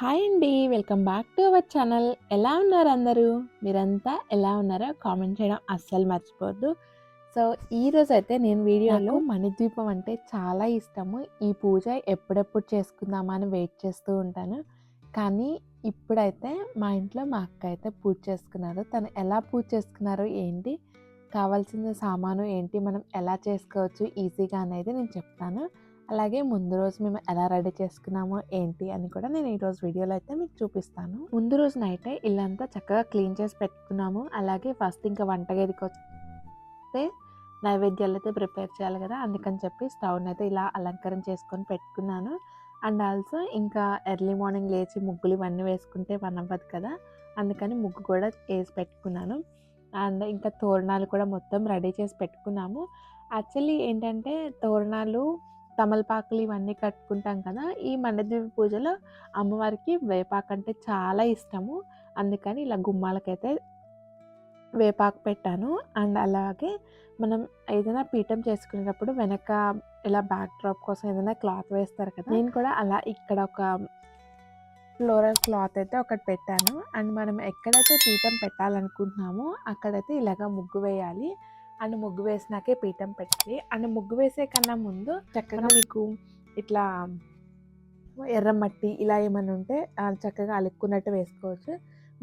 Hi అండి. Welcome back to our channel. ఎలా ఉన్నారు అందరూ? మీరంతా ఎలా ఉన్నారో కామెంట్ చేయడం అస్సలు మర్చిపోవద్దు. సో, ఈరోజైతే నేను వీడియోలో మణిద్వీపం అంటే చాలా ఇష్టము. ఈ పూజ ఎప్పుడెప్పుడు చేసుకుందామా అని వెయిట్ చేస్తూ ఉంటాను. కానీ ఇప్పుడైతే మా ఇంట్లో మా అక్క అయితే పూజ చేసుకున్నారు. తను ఎలా పూజ చేసుకున్నారో ఏంటి, కావాల్సిన సామాను ఏంటి, మనం ఎలా చేసుకోవచ్చు ఈజీగా అనేది నేను చెప్తాను. అలాగే ముందు రోజు మేము ఎలా రెడీ చేసుకున్నామో ఏంటి అని కూడా నేను ఈరోజు వీడియోలో అయితే మీకు చూపిస్తాను. ముందు రోజు నైటే ఇల్లంతా చక్కగా క్లీన్ చేసి పెట్టుకున్నాము. అలాగే ఫస్ట్ ఇంకా వంటగదికి వస్తే నైవేద్యాలు అయితే ప్రిపేర్ చేయాలి కదా, అందుకని చెప్పి స్టవ్ని అయితే ఇలా అలంకరణ చేసుకొని పెట్టుకున్నాను. అండ్ ఆల్సో ఇంకా ఎర్లీ మార్నింగ్ లేచి ముగ్గులు ఇవన్నీ వేసుకుంటే పని అవ్వదు కదా, అందుకని ముగ్గు కూడా వేసి పెట్టుకున్నాను. అండ్ ఇంకా తోరణాలు కూడా మొత్తం రెడీ చేసి పెట్టుకున్నాము. యాక్చువల్లీ ఏంటంటే తోరణాలు, తమలపాకులు ఇవన్నీ కట్టుకుంటాం కదా, ఈ మణిద్వీప పూజలో అమ్మవారికి వేపాకు అంటే చాలా ఇష్టము. అందుకని ఇలా గుమ్మాలకైతే వేపాకు పెట్టాను. అండ్ అలాగే మనం ఏదైనా పీఠం చేసుకునేటప్పుడు వెనక ఇలా బ్యాక్ డ్రాప్ కోసం ఏదైనా క్లాత్ వేస్తారు కదా, నేను కూడా అలా ఇక్కడ ఒక ఫ్లోరల్ క్లాత్ అయితే ఒకటి పెట్టాను. అండ్ మనం ఎక్కడైతే పీఠం పెట్టాలనుకుంటున్నామో అక్కడైతే ఇలాగ ముగ్గు వేయాలి. అండ్ ముగ్గు వేసినాకే పీఠం పెట్టాలి. అండ్ ముగ్గు వేసే కన్నా ముందు చక్కగా మీకు ఇట్లా ఎర్రమట్టి ఇలా ఏమైనా ఉంటే చక్కగా అలుక్కున్నట్టు వేసుకోవచ్చు.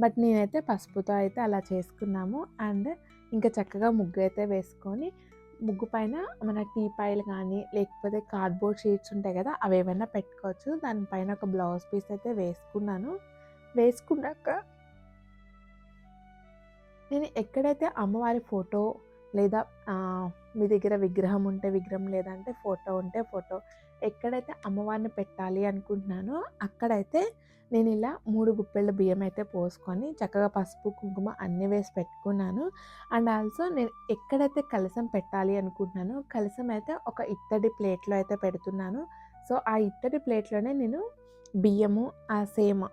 బట్ నేనైతే పసుపుతో అయితే అలా చేసుకున్నాము. అండ్ ఇంకా చక్కగా ముగ్గు అయితే వేసుకొని ముగ్గు పైన మన టీపాయిలు కానీ లేకపోతే కార్డ్బోర్డ్ షీట్స్ ఉంటాయి కదా, అవి ఏమైనా పెట్టుకోవచ్చు. దానిపైన ఒక బ్లౌజ్ పీస్ అయితే వేసుకున్నాను. వేసుకున్నాక నేను ఎక్కడైతే అమ్మవారి ఫోటో లేదా మీ దగ్గర విగ్రహం ఉంటే విగ్రహం, లేదంటే ఫోటో ఉంటే ఫోటో, ఎక్కడైతే అమ్మవారిని పెట్టాలి అనుకుంటున్నానో అక్కడైతే నేను ఇలా 3 గుప్పెళ్ళ బియ్యం అయితే పోసుకొని చక్కగా పసుపు కుంకుమ అన్నీ వేసి పెట్టుకున్నాను. అండ్ ఆల్సో నేను ఎక్కడైతే కలశం పెట్టాలి అనుకుంటున్నానో కలశం అయితే ఒక ఇత్తడి ప్లేట్లో అయితే పెడుతున్నాను. సో ఆ ఇత్తడి ప్లేట్లోనే నేను బియ్యము సేమ్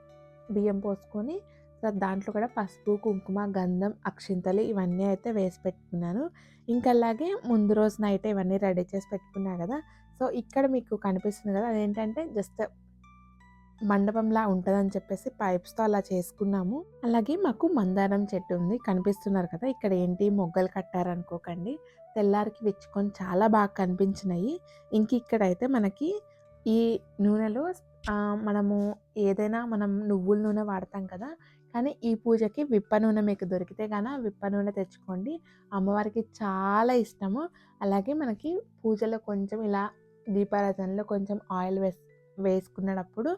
బియ్యం పోసుకొని దాంట్లో కూడా పసుపు కుంకుమ గంధం అక్షింతలు ఇవన్నీ అయితే వేసి పెట్టుకున్నాను. ఇంకా అలాగే ముందు రోజు నైట్ ఇవన్నీ రెడీ చేసి పెట్టుకున్నా కదా, సో ఇక్కడ మీకు కనిపిస్తుంది కదా, అదేంటంటే జస్ట్ మండపంలా ఉంటుందని చెప్పేసి పైప్స్తో అలా చేసుకున్నాము. అలాగే మాకు మందారం చెట్టు ఉంది, కనిపిస్తున్నారు కదా, ఇక్కడ ఏంటి మొగ్గలు కట్టారనుకోకండి, తెల్లారికి విచ్చుకొని చాలా బాగా కనిపించినాయి. ఇంక ఇక్కడైతే మనకి ఈ నూనెలో మనము ఏదైనా మనం నువ్వుల నూనె వాడతాం కదా, కానీ ఈ పూజకి విప్ప నూనె మీకు దొరికితే కానీ విప్ప నూనె తెచ్చుకోండి. అమ్మవారికి చాలా ఇష్టము. అలాగే మనకి పూజలో కొంచెం ఇలా దీపారాధనలో కొంచెం ఆయిల్ వేసుకున్నప్పుడు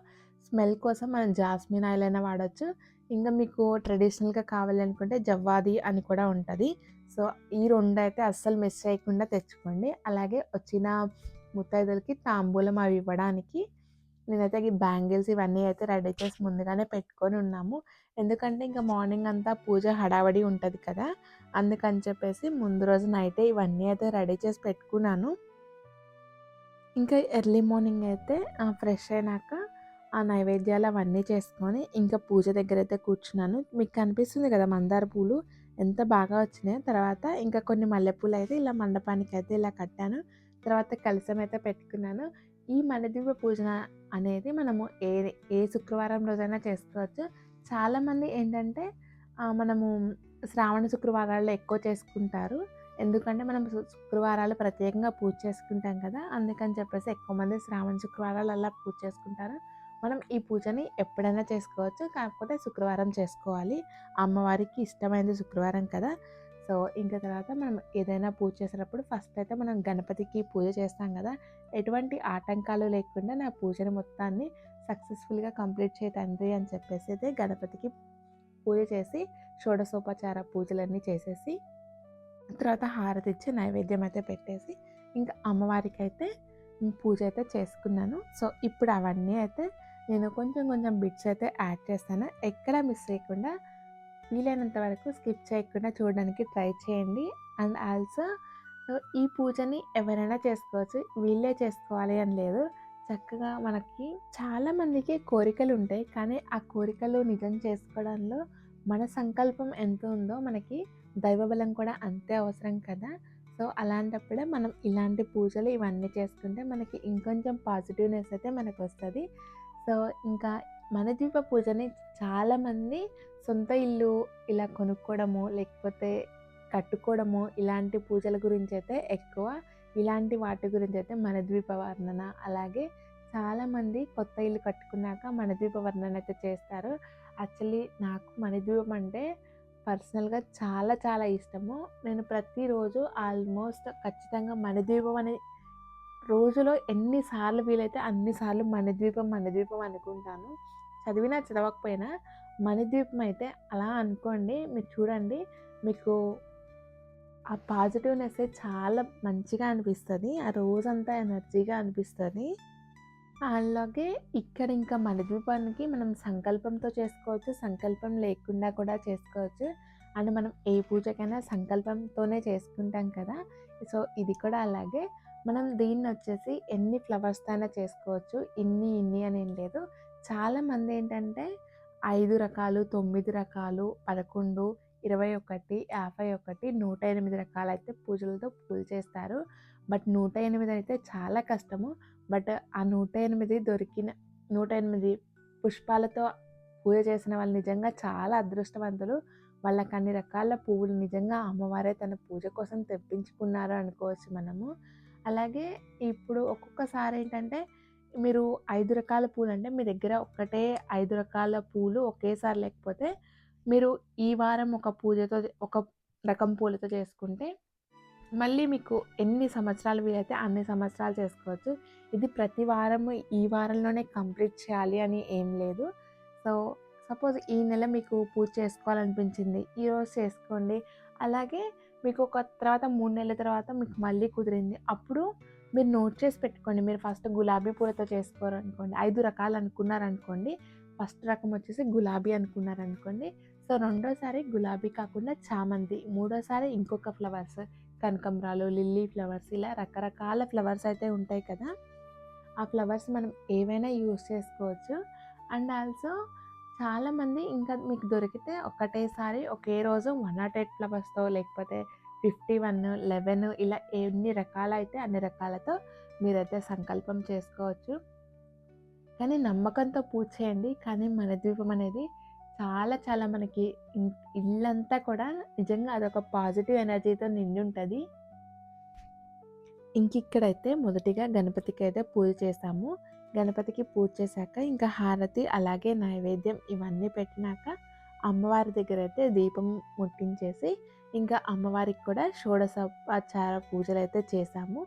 స్మెల్ కోసం మనం జాస్మిన్ ఆయిల్ అయినా వాడచ్చు. ఇంకా మీకు ట్రెడిషనల్గా కావాలి అనుకుంటే జవ్వాది అని కూడా ఉంటుంది. సో ఈ 2 అయితే అస్సలు మిస్ చేయకుండా తెచ్చుకోండి. అలాగే వచ్చిన ముత్తైదులకి తాంబూలం అవి ఇవ్వడానికి నేనైతే ఈ బ్యాంగిల్స్ ఇవన్నీ అయితే రెడీ చేసి ముందుగానే పెట్టుకొని ఉన్నాము. ఎందుకంటే ఇంకా మార్నింగ్ అంతా పూజ హడావడి ఉంటుంది కదా, అందుకని చెప్పేసి ముందు రోజు నైటే ఇవన్నీ అయితే రెడీ చేసి పెట్టుకున్నాను. ఇంకా ఎర్లీ మార్నింగ్ అయితే ఫ్రెష్ అయినాక ఆ నైవేద్యాలు అవన్నీ చేసుకొని ఇంకా పూజ దగ్గర అయితే కూర్చున్నాను. మీకు కనిపిస్తుంది కదా మందార పూలు ఎంత బాగా వచ్చినాయో. తర్వాత ఇంకా కొన్ని మల్లెపూలు అయితే ఇలా మండపానికి అయితే ఇలా కట్టాను. తర్వాత కలశం అయితే పెట్టుకున్నాను. ఈ మణిద్వీప పూజ అనేది మనము ఏ శుక్రవారం రోజైనా చేసుకోవచ్చు. చాలామంది ఏంటంటే మనము శ్రావణ శుక్రవారాల్లో ఎక్కువ చేసుకుంటారు. ఎందుకంటే మనం శుక్రవారాలు ప్రత్యేకంగా పూజ చేసుకుంటాం కదా, అందుకని చెప్పేసి ఎక్కువ మంది శ్రావణ శుక్రవారాలు అలా పూజ చేసుకుంటారు. మనం ఈ పూజని ఎప్పుడైనా చేసుకోవచ్చు, కాకపోతే శుక్రవారం చేసుకోవాలి. అమ్మవారికి ఇష్టమైనది శుక్రవారం కదా. సో ఇంకా తర్వాత మనం ఏదైనా పూజ చేసేటప్పుడు ఫస్ట్ అయితే మనం గణపతికి పూజ చేస్తాం కదా, ఎటువంటి ఆటంకాలు లేకుండా నా పూజని మొత్తాన్ని సక్సెస్ఫుల్గా కంప్లీట్ చేయ తండ్రి అని చెప్పేసి అయితే గణపతికి పూజ చేసి షోడశోపచార పూజలన్నీ చేసేసి తర్వాత హారతి ఇచ్చి నైవేద్యం అయితే పెట్టేసి ఇంకా అమ్మవారికి అయితే పూజ అయితే చేసుకున్నాను. సో ఇప్పుడు అవన్నీ అయితే నేను కొంచెం కొంచెం బిట్స్ అయితే యాడ్ చేస్తాను. ఎక్కడ మిస్ చేయకుండా వీలైనంత వరకు స్కిప్ చేయకుండా చూడడానికి ట్రై చేయండి. అండ్ ఆల్సో ఈ పూజని ఎవరైనా చేసుకోవచ్చు, వీళ్ళే చేసుకోవాలి అని లేదు. చక్కగా మనకి చాలామందికి కోరికలు ఉంటాయి, కానీ ఆ కోరికలు నిజం చేసుకోవడంలో మన సంకల్పం ఎంత ఉందో మనకి దైవబలం కూడా అంతే అవసరం కదా. సో అలాంటప్పుడే మనం ఇలాంటి పూజలు ఇవన్నీ చేసుకుంటే మనకి ఇంకొంచెం పాజిటివ్నెస్ అయితే మనకు వస్తుంది. సో ఇంకా మణిద్వీప పూజని చాలామంది సొంత ఇల్లు ఇలా కొనుక్కోవడము, లేకపోతే కట్టుకోవడము, ఇలాంటి పూజల గురించైతే ఎక్కువ. ఇలాంటి వాటి గురించైతే మణిద్వీప వర్ణన, అలాగే చాలామంది కొత్త ఇల్లు కట్టుకున్నాక మణిద్వీప వర్ణన అయితే చేస్తారు. యాక్చువల్లీ నాకు మణిద్వీపం అంటే పర్సనల్‌గా చాలా చాలా ఇష్టము. నేను ప్రతిరోజు ఆల్మోస్ట్ ఖచ్చితంగా మణిద్వీపం అని రోజులో ఎన్ని సార్లు వీలైతే అన్ని సార్లు మణిద్వీపం, మణిద్వీపం అనుకుంటాను. చదివినా చదవకపోయినా మణిద్వీపం అయితే అలా అనుకోండి. మీరు చూడండి, మీకు ఆ పాజిటివ్‌నెస్సే చాలా మంచిగా అనిపిస్తది. ఆ రోజంతా ఎనర్జీగా అనిపిస్తది. అలాగే ఇక్కడ ఇంకా మణిద్వీపానికి మనం సంకల్పంతో చేసుకోవచ్చు, సంకల్పం లేకుండా కూడా చేసుకోవచ్చు. అండ్ మనం ఏ పూజకైనా సంకల్పంతోనే చేసుకుంటాం కదా! సో, ఇది కూడా అలాగే. మనం దీన్నొచ్చేసి ఎన్ని ఫ్లవర్స్‌తో అయినా చేసుకోవచ్చు. ఇన్ని అని ఏం లేదు. చాలామంది ఏంటంటే 5 రకాలు, 9 రకాలు, 11, 21, 51, 108 రకాలైతే పూజ చేస్తారు. బట్ 108 అయితే చాలా కష్టము. బట్ ఆ 108 దొరికిన 108 పుష్పాలతో పూజ చేసిన వాళ్ళు నిజంగా చాలా అదృష్టవంతులు. వాళ్ళకి అన్ని రకాల పువ్వులు నిజంగా అమ్మవారే తన పూజ కోసం తెప్పించుకున్నారు అనుకోవచ్చు మనము. అలాగే ఇప్పుడు ఒక్కొక్కసారి ఏంటంటే మీరు 5 రకాల పూలంటే మీ దగ్గర ఒక్కటే 5 రకాల పూలు ఒకేసారి లేకపోతే మీరు ఈ వారం ఒక రకం పూలతో చేసుకుంటే మళ్ళీ మీకు ఎన్ని సంవత్సరాలు వీలైతే అన్ని సంవత్సరాలు చేసుకోవచ్చు. ఇది ప్రతి వారము ఈ వారంలోనే కంప్లీట్ చేయాలి అని ఏం లేదు. సో, సపోజ్ ఈ నెల మీకు పూజ చేసుకోవాలనిపించింది, ఈరోజు చేసుకోండి. అలాగే మీకు తర్వాత 3 నెలల తర్వాత మీకు మళ్ళీ కుదిరింది. అప్పుడు మీరు నోట్ చేసి పెట్టుకోండి. మీరు ఫస్ట్ గులాబీ పూలతో చేసుకోరనుకోండి, 5 రకాలు అనుకున్నారనుకోండి. ఫస్ట్ రకం వచ్చేసి గులాబీ అనుకున్నారనుకోండి. సో, రెండోసారి గులాబీ కాకుండా చామంతి, మూడోసారి ఇంకొక ఫ్లవర్స్, కనకంబరాలు, లిల్లీ ఫ్లవర్స్, ఇలా రకరకాల ఫ్లవర్స్ అయితే ఉంటాయి కదా! ఆ ఫ్లవర్స్ మనం ఏవైనా యూజ్ చేసుకోవచ్చు. అండ్ ఆల్సో చాలామంది ఇంకా మీకు దొరికితే ఒకటేసారి ఒకే రోజు 108 ఫ్లవర్స్‌తో, లేకపోతే 51, 11 ఇలా ఎన్ని రకాలైతే అన్ని రకాలతో మీరైతే సంకల్పం చేసుకోవచ్చు. కానీ నమ్మకంతో పూజ చేయండి. కానీ మణిద్వీపం అనేది చాలా చాలా మనకి ఇల్లంతా కూడా నిజంగా అదొక పాజిటివ్ ఎనర్జీతో నిండి ఉంటది. ఇంకిక్కడైతే మొదటిగా గణపతికి అయితే పూజ చేసాము. గణపతికి పూజ చేశాక ఇంకా హారతి, అలాగే నైవేద్యం ఇవన్నీ పెట్టినాక అమ్మవారి దగ్గర అయితే దీపం ముట్టించేసి ఇంకా అమ్మవారికి కూడా షోడశోపచార పూజలు అయితే చేసాము.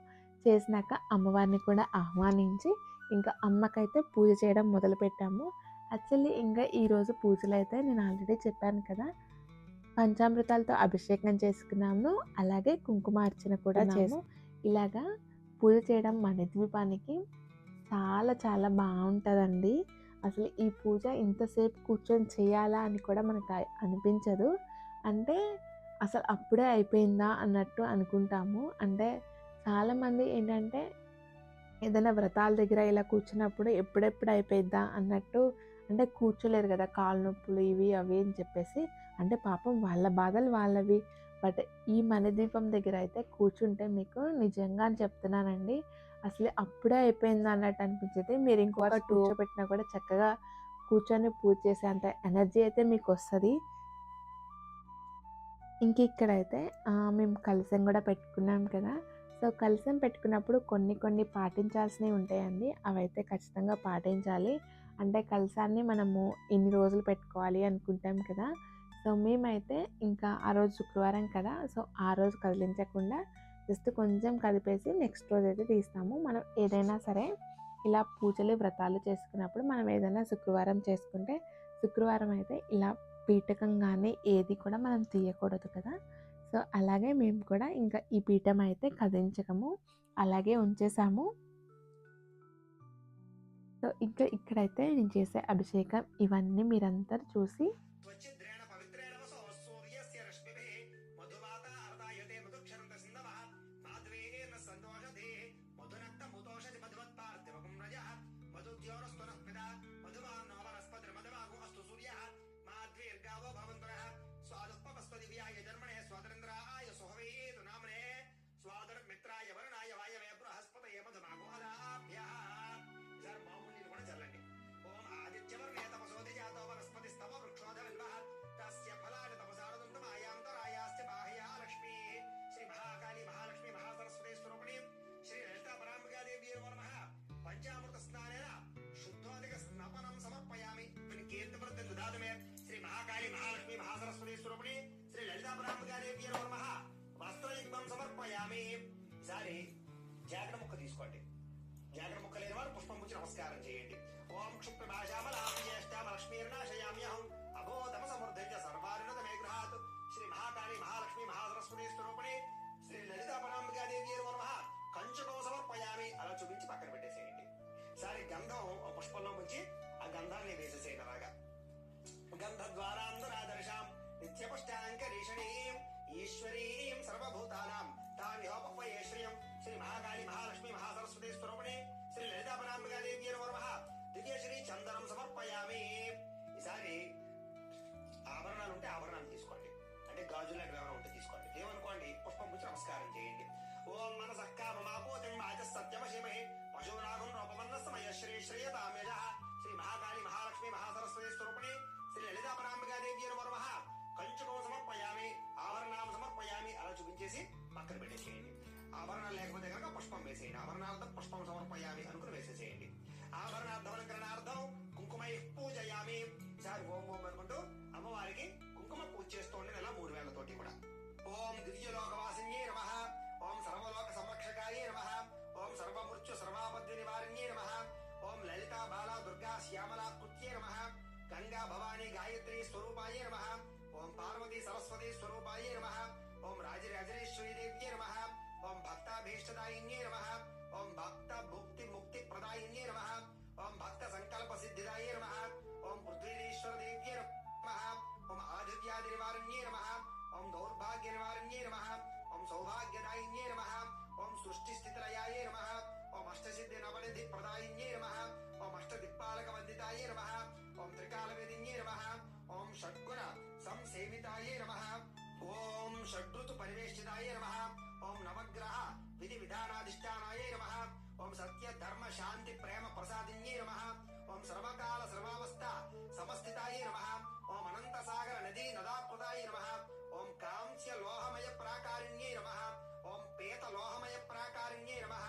చేసినాక అమ్మవారిని కూడా ఆహ్వానించి ఇంకా అమ్మకైతే పూజ చేయడం మొదలుపెట్టాము. యాక్చువల్లీ ఇంకా ఈరోజు పూజలు అయితే నేను ఆల్రెడీ చెప్పాను కదా, పంచామృతాలతో అభిషేకం చేసుకున్నాము, అలాగే కుంకుమార్చన కూడా చేసాము. ఇలాగా పూజ చేయడం మణిద్వీపానికి చాలా చాలా బాగుంటుందండి. అసలు ఈ పూజ ఇంతసేపు కూర్చొని చేయాలా అని కూడా మనకు అనిపించదు. అంటే అసలు అప్పుడే అయిపోయిందా అన్నట్టు అనుకుంటాము. అంటే చాలామంది ఏంటంటే ఏదైనా వ్రతాల దగ్గర ఇలా కూర్చున్నప్పుడు ఎప్పుడెప్పుడు అయిపోయిద్దా అన్నట్టు, అంటే కూర్చోలేరు కదా, కాళ్ళు నొప్పులు ఇవి అవి అని చెప్పేసి. అంటే పాపం వాళ్ళ బాధలు వాళ్ళవి. బట్ ఈ మణిద్వీపం దగ్గర అయితే కూర్చుంటే మీకు నిజంగా అని చెప్తున్నానండి, అసలు అప్పుడే అయిపోయిందా అన్నట్టు అనిపించేది. మీరు ఇంకొక కూర్చోబెట్టినా కూడా చక్కగా కూర్చొని పూజ చేసేంత ఎనర్జీ అయితే మీకు వస్తుంది. ఇంక ఇక్కడైతే మేము కలశం కూడా పెట్టుకున్నాం కదా. సో, కలశం పెట్టుకున్నప్పుడు కొన్ని పాటించాల్సినవి ఉంటాయండి. అవైతే ఖచ్చితంగా పాటించాలి. అంటే కలశాన్ని మనము ఇన్ని రోజులు పెట్టుకోవాలి అనుకుంటాం కదా. సో, మేమైతే ఇంకా ఆ రోజు శుక్రవారం కదా, సో ఆ రోజు కదిలించకుండా జస్ట్ కొంచెం కదిపేసి నెక్స్ట్ రోజు అయితే తీస్తాము. మనం ఏదైనా సరే ఇలా పూజలు వ్రతాలు చేసుకున్నప్పుడు మనం ఏదైనా శుక్రవారం చేసుకుంటే శుక్రవారం అయితే ఇలా పీఠకం కానీ ఏది కూడా మనం తీయకూడదు కదా. సో, అలాగే మేము కూడా ఇంకా ఈ పీఠం అయితే కదిలించకము, అలాగే ఉంచేసాము. సో, ఇంకా ఇక్కడైతే నేను చేసే అభిషేకం ఇవన్నీ మీరందరూ చూసి दधातु मे श्री महाकाली महालक्ष्मी महासरस्वती स्वरूपिणी श्री ललिता पराम्बिकादेव्यै नमः वस्त्रयुग्मं समर्पयामि ఈసారి జాగ్రత్త ముక్క తీసుకోండి జాగ్రత్త ముక్క లేని వారు పుష్పం పుచ్చి నమస్కారం చేయండి ఓం క్షుప్రభాషామలాజ్యేష్టామలక్ష్మీర్నాశయామ్యహం అభోతమ సమృద్ధైజ సర్వారుణత మే గృహాత్ శ్రీ మహాకాళి మహాలక్ష్మి మహాసరస్వతి స్వరూపిణి శ్రీ లలితా పరాంబికాదేవ్యై నమః కంచుకం సమర్పయామి అలా చూపించి పక్కన పెట్టేసేయండి ఈసారి గంధం పుష్పంలో ముంచి ఆ గంధాన్ని వేసేసేయండి అలాగా గంధద్వారాంధరాదర్శాం నిత్యపుష్టాంకరీషణీం ఈశ్వరీం సర్వభూతానాం తామిహోపహ్వయే శ్రియం శ్రీ మహాకాళి మహాలక్ష్మి మహాసరస్వతి స్వరూపిణి శ్రీ లలితా పరాంబికాదేవ్యై నమః దివ్యశ్రీ చందనం సమర్పయామి ఈసారి ఆభరణాలు ఉంటే ఆభరణాలు తీసుకోండి అంటే గాజులు ఏమైనా ఉంటే తీసుకోండి ఏమనుకోండి పుష్పం పుచ్చి నమస్కారం చేయండి ఓం మనసః కామమాపోతిం వాచః సత్యమశిమహి పశూనాగం రూపమన్నస్తమయ శ్రీ శ్రేయతామేజ శ్రీ మహాకాళి మహాలక్ష్మి మహాసరస్వతి స్వరూపిణి శ్రీ లలితా పరాంబికాదేవ్యై నమః కంచుకం సమర్పయామి ఆభరణాలు సమర్పయామి అలా చూపించేసి పక్కన పెట్టేసేయండి ఆభరణాలు లేకపోతే కనుక పుష్పం వేసేయండి ఆభరణార్థం పుష్పం సమర్పయామి అనుకుని వేసేసేయండి ఆభరణార్థం కుంకుమై పూజయామి సార్ ఓం ఓం అనుకుంటూ అమ్మవారికి కుంకుమ పూజ చేస్తూ ఉండండి అలా 3 వేళ్లతోటి కూడా ఓం దివ్యలోకవాసిన్యై నమః ఓం సర్వలోక సంరక్షకాయై నమః ఓం సర్వమృత్యు సర్వాపద్య నివారిణ్యై నమః ఓం లలితా బాలా దుర్గా శ్యామలా కృత్యై నమః గంగా భవానీ గాయత్రి స్వరూపాయై నమః ఓం పార్వతీ సరస్వతి స్వరూపాయై నమః ఓం రాజరాజేశ్వరీ దేవ్యై నమః ఓం భక్తాభీష్టదాయిన్యై నమః ఓం భక్త భుక్తి ముక్తి ప్రదాయిన్యై నమః ఓం భక్త సంకల్ప సిద్ధిదాయై నమః ఓం పృథ్వీశ్వర దేవ్యై నమః ఓం ఆదిత్యాది నివారణ్యై నమః ఓం దౌర్భాగ్య నివారణ్యై నమః ఓం సౌభాగ్యదాయిన్యై నమః ఓం సృష్టి స్థితిలయాయై నమః ఓం అష్టసిద్ధి నవనిధి ప్రదాయిన్యై నమః ఓం అష్టదిక్పాలక వందితాయై నమః ఓం త్రికాలవేదిన్యై నమః ఓం షడ్గుణ సంసేవితాయై నమః ఓం షడ్ఋతు పరివేష్టితాయై నమః ఓం నవగ్రహ విధి విధానాధిష్టానాయై నమః ఓం సత్య ధర్మ శాంతి ప్రేమ ప్రసాదిన్యై నమః ఓం సర్వకాల సర్వావస్థ సమస్థితాయై నమః ఓం అనంత సాగర నదీ నదాకృతాయై నమః ఓం కాంస్య లోహమయ ప్రాకారిణ్యై నమః ఓం పేత లోహమయ ప్రాకారిణ్యై నమః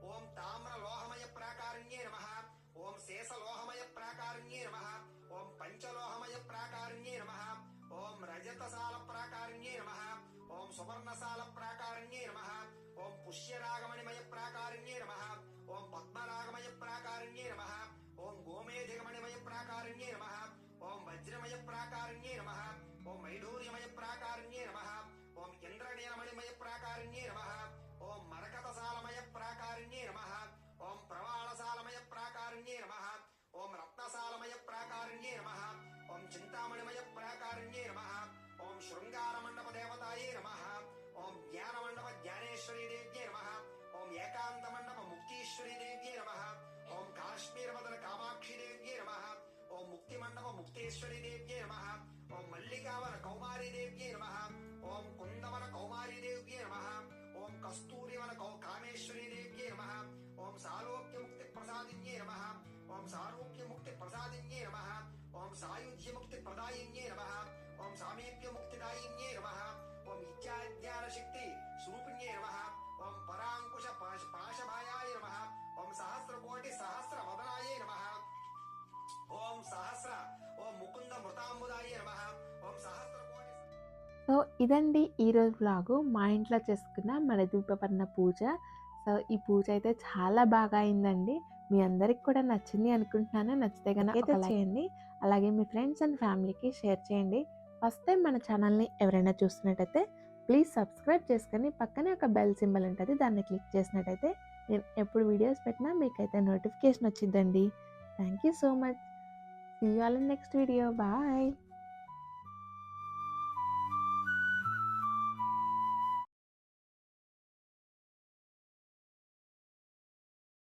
ఓం తామ్ర లోహమయ ప్రాకారిణ్యై నమః ఓం శేష లోహమయ ప్రాకారిణ్యై నమః ఓం పంచలోహమయ ప్రాకారిణ్యై నమః ఓం రజతసాల ప్రాకారిణ్యై నమః ఓం సువర్ణసాల ప్రాకారిణ్యై నమః ఓం పుష్యరాగమణిమయ ప్రాకారిణ్యై నమః ఓం పద్మరాగమయ ప్రాకారిణ్యై నమః ఓం గోమేధికమణిమయ ప్రాకారిణ్యై నమః ఓం వజ్రమయ ప్రాకారిణ్యై నమః ఓం వైఢూర్యమయ ప్రాకారిణ్యై నమః ఓం ఇంద్రనీలమణిమయ ప్రాకారిణ్యై నమః ఓం మరకతసాలమయ ప్రాకారిణ్యై నమః ఓం ప్రవాళసాలమయ ప్రాకారిణ్యై నమః ఓం రత్నసాలమయ ప్రాకారిణ్యై నమః ఓం చింతామణిమయ ప్రాకారిణ్యై నమః ఓం శృంగారమండప దేవతాయై నమః ఓం జ్ఞానమండప జ్ఞానేశ్వరీ దేవ్యై నమః ఓం ఏకాంత మండప ముక్తీశ్వరీ దేవ్యై నమః ఓం కాశ్మీర వదన కామాక్షి దేవ్యై నమః ఓం ముక్తి మండప ముక్తేశ్వరీ దేవ్యై నమః ఓం మల్లికావన కౌమారీ దేవ్యై నమః ఓం కుందవన కౌమారీ దేవ్యై నమః ఓం కస్తూరివన కామేశ్వరీ దేవ్యై నమః ఓం సాలోక్య ముక్తి ప్రసాదిన్యై నమః ఓం సారూప్య ముక్తి ప్రసాదిన్యై నమః ఓం సాయుధ్య ముక్తి ప్రదాయిన్యై నమః ఓం సామీప్య ముక్తిదాయిన్యై నమః ఓం ఇత్యాజ్ఞాన శక్తి స్వరూపిణ్యై నమః ఓం పరాంకుశ పాశభాయాయ నమః ఓం సహస్రకోటి సహస్ర వదనాయ నమః ఓం సహస్ర ఓం ముకుంద మృతాంబుదాయ నమః ఓం సహస్రకోటి. సో ఇదండి ఈరోజు వ్లాగు. మా ఇంట్లో చేసుకున్న మన దీపపర్ణ పూజ. సో ఈ పూజ అయితే చాలా బాగా అయిందండి. మీ అందరికి కూడా నచ్చింది అనుకుంటున్నాను. నచ్చితే కనుక అయితే చేయండి. అలాగే మీ ఫ్రెండ్స్ అండ్ ఫ్యామిలీకి షేర్ చేయండి. ఫస్ట్ టైం మన ఛానల్ని ఎవరైనా చూస్తున్నట్టయితే ప్లీజ్ సబ్స్క్రైబ్ చేసుకొని పక్కనే ఒక బెల్ సింబల్ ఉంటుంది, దాన్ని క్లిక్ చేసినట్టయితే నేను ఎప్పుడు వీడియోస్ పెట్టినా మీకైతే నోటిఫికేషన్ వచ్చిందండి. Thank you so much. See you all in next video. Bye.